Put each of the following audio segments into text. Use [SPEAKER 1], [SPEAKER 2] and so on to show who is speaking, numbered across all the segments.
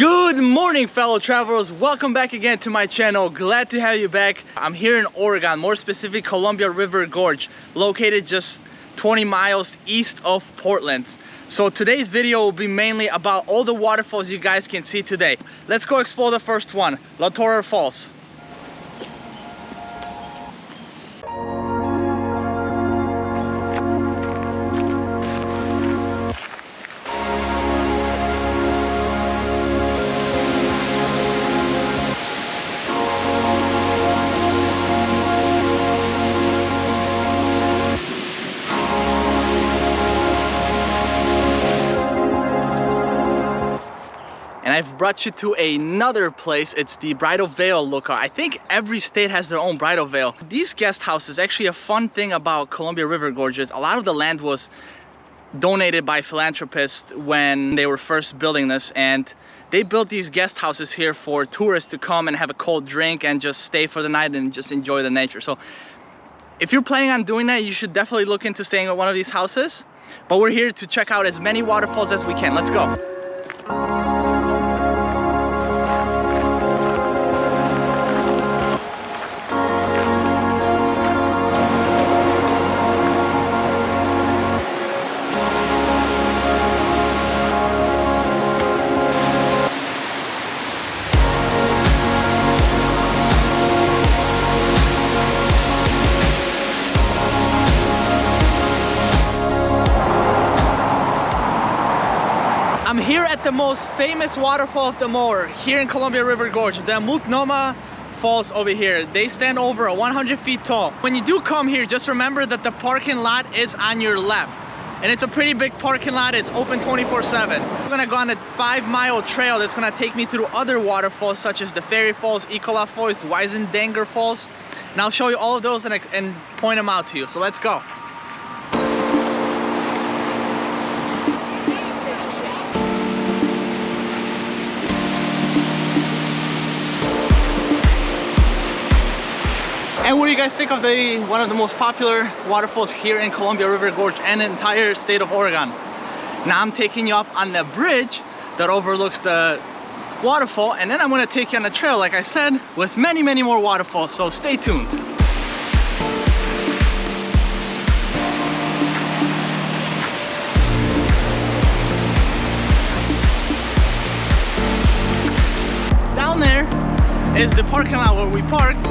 [SPEAKER 1] Good morning, fellow travelers. Welcome back again to my channel. Glad to have you back. I'm here in Oregon, more specific Columbia River Gorge, located just 20 miles east of Portland. So today's video will be mainly about all the waterfalls you guys can see today. Let's go explore the first one, Latourell Falls. And I've brought you to another place. It's the Bridal lookout. I think every state has their own Bridal. These guest houses, actually a fun thing about Columbia River Gorge is a lot of the land was donated by philanthropists when they were first building this, and they built these guest houses here for tourists to come and have a cold drink and just stay for the night and just enjoy the nature. So if you're planning on doing that, you should definitely look into staying at one of these houses. But we're here to check out as many waterfalls as we can. Let's go. I'm here at the most famous waterfall of them all, here in Columbia River Gorge, the Multnomah Falls over here. They stand over 100 feet tall. When you do come here, just remember that the parking lot is on your left. And it's a pretty big parking lot. It's open 24/7. I'm gonna go on a 5-mile trail that's gonna take me through other waterfalls such as the Fairy Falls, Ecola Falls, Weisendanger Falls. And I'll show you all of those and point them out to you. So let's go. And what do you guys think of one of the most popular waterfalls here in Columbia River Gorge and the entire state of Oregon? Now I'm taking you up on the bridge that overlooks the waterfall, and then I'm going to take you on a trail, like I said, with many more waterfalls, so stay tuned. Down there is the parking lot where we parked.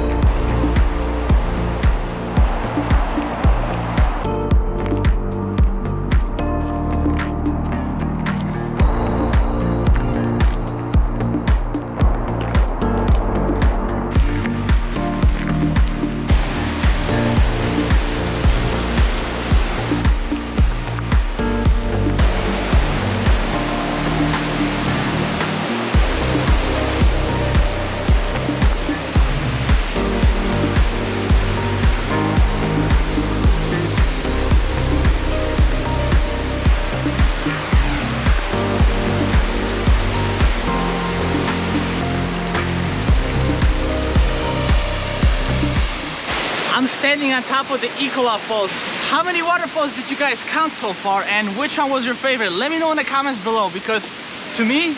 [SPEAKER 1] I'm standing on top of the Ecola Falls. How many waterfalls did you guys count so far, and which one was your favorite? Let me know in the comments below, because to me,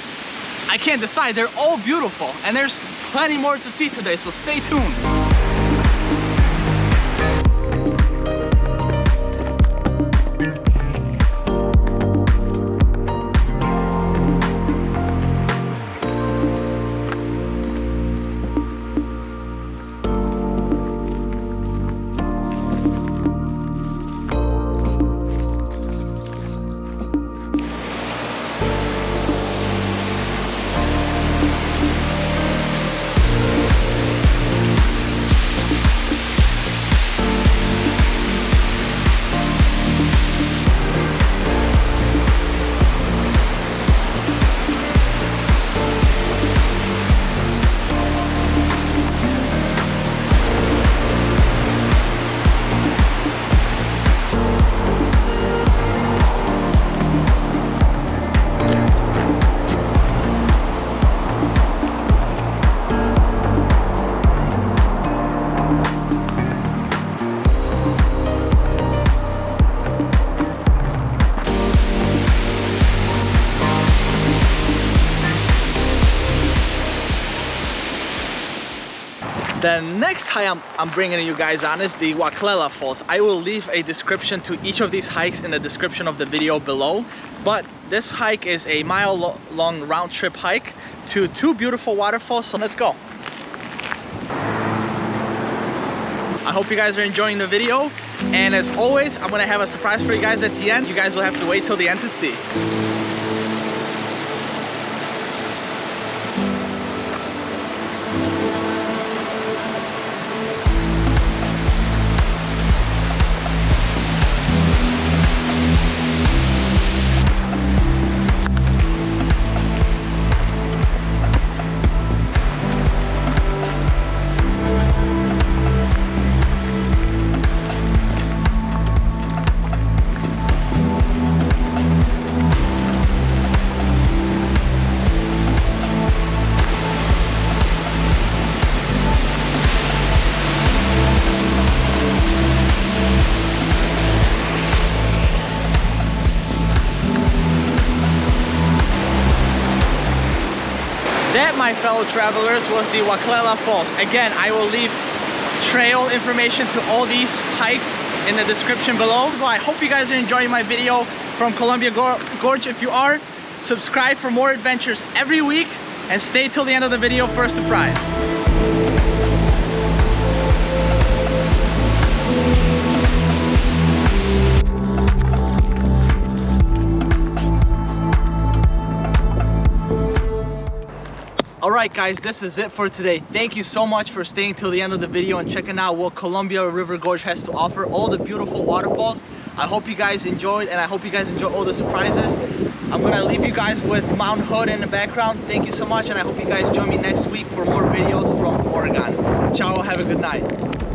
[SPEAKER 1] I can't decide. They're all beautiful, and there's plenty more to see today, so stay tuned. The next hike I'm bringing you guys on is the Latourell Falls. I will leave a description to each of these hikes in the description of the video below. But this hike is a mile-long round-trip hike to two beautiful waterfalls, so let's go. I hope you guys are enjoying the video, and as always, I'm gonna have a surprise for you guys at the end. You guys will have to wait till the end to see. That, my fellow travelers, was the Latourell Falls. Again, I will leave trail information to all these hikes in the description below. I hope you guys are enjoying my video from Columbia Gorge. If you are, subscribe for more adventures every week and stay till the end of the video for a surprise. Alright guys, this is it for today. Thank you so much for staying till the end of the video and checking out what Columbia River Gorge has to offer, all the beautiful waterfalls. I hope you guys enjoyed, and I hope you guys enjoy all the surprises. I'm gonna leave you guys with Mount Hood in the background. Thank you so much, and I hope you guys join me next week for more videos from Oregon. Ciao, have a good night.